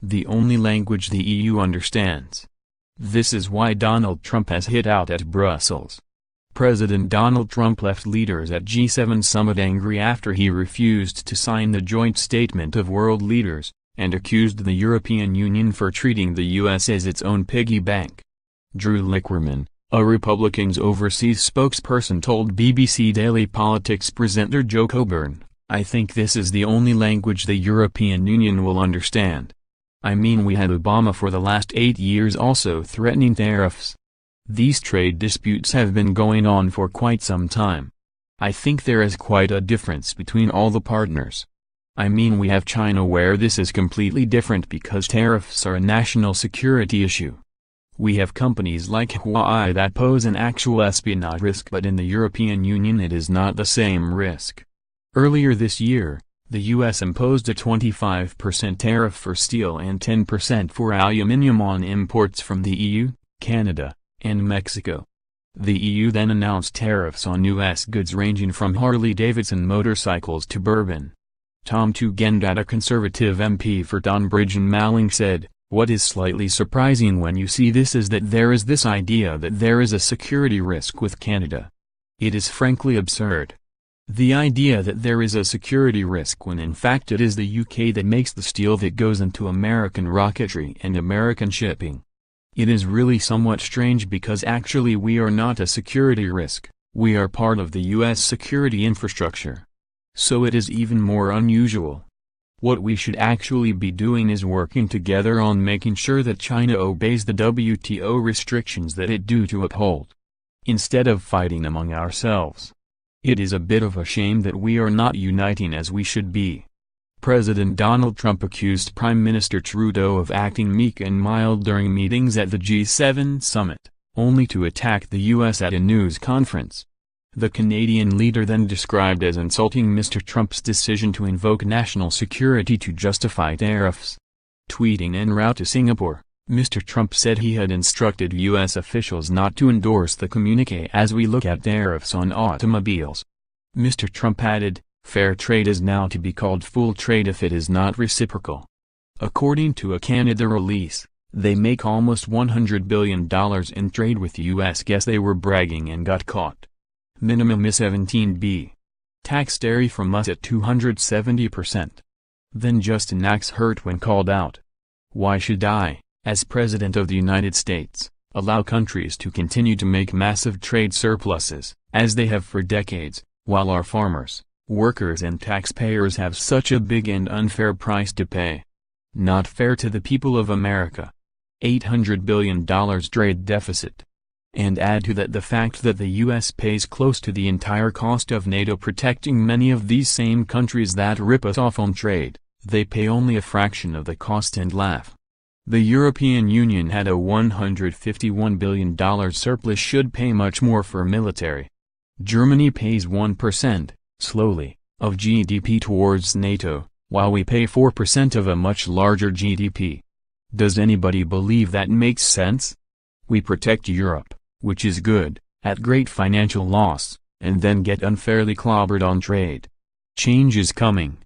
the only language the EU understands. This is why Donald Trump has hit out at Brussels. President Donald Trump left leaders at G7 summit angry after he refused to sign the joint statement of world leaders, and accused the European Union for treating the U.S. as its own piggy bank. Drew Liquerman, a Republicans Overseas Spokesperson, told BBC Daily Politics presenter Jo Coburn, "I think this is the only language the European Union will understand. I mean, we had Obama for the last 8 years also threatening tariffs. These trade disputes have been going on for quite some time. I think there is quite a difference between all the partners. I mean, we have China where this is completely different because tariffs are a national security issue. We have companies like Huawei that pose an actual espionage risk, but in the European Union it is not the same risk." Earlier this year, the U.S. imposed a 25% tariff for steel and 10% for aluminum on imports from the EU, Canada, and Mexico. The EU then announced tariffs on U.S. goods ranging from Harley-Davidson motorcycles to bourbon. Tom Tugendhat, a Conservative MP for Tonbridge and Malling, said, "What is slightly surprising when you see this is that there is this idea that there is a security risk with Canada. It is frankly absurd. The idea that there is a security risk when in fact it is the UK that makes the steel that goes into American rocketry and American shipping. It is really somewhat strange because actually we are not a security risk, we are part of the US security infrastructure. So it is even more unusual. What we should actually be doing is working together on making sure that China obeys the WTO restrictions that it due to uphold, instead of fighting among ourselves. It is a bit of a shame that we are not uniting as we should be." President Donald Trump accused Prime Minister Trudeau of acting meek and mild during meetings at the G7 summit, only to attack the U.S. at a news conference. The Canadian leader then described as insulting Mr. Trump's decision to invoke national security to justify tariffs. Tweeting en route to Singapore, Mr. Trump said he had instructed U.S. officials not to endorse the communiqué as we look at tariffs on automobiles. Mr. Trump added, "Fair trade is now to be called full trade if it is not reciprocal." According to a Canada release, they make almost $100 billion in trade with the U.S. Guess they were bragging and got caught. Minimum is 17B. Tax dairy from us at 270%. Then Justin acts hurt when called out. "Why should I, as President of the United States, allow countries to continue to make massive trade surpluses, as they have for decades, while our farmers, workers and taxpayers have such a big and unfair price to pay? Not fair to the people of America. $800 billion trade deficit. And add to that the fact that the U.S. pays close to the entire cost of NATO protecting many of these same countries that rip us off on trade, they pay only a fraction of the cost and laugh. The European Union had a $151 billion surplus, should pay much more for military. Germany pays 1%, slowly, of GDP towards NATO, while we pay 4% of a much larger GDP. Does anybody believe that makes sense? We protect Europe, which is good, at great financial loss, and then get unfairly clobbered on trade. Change is coming.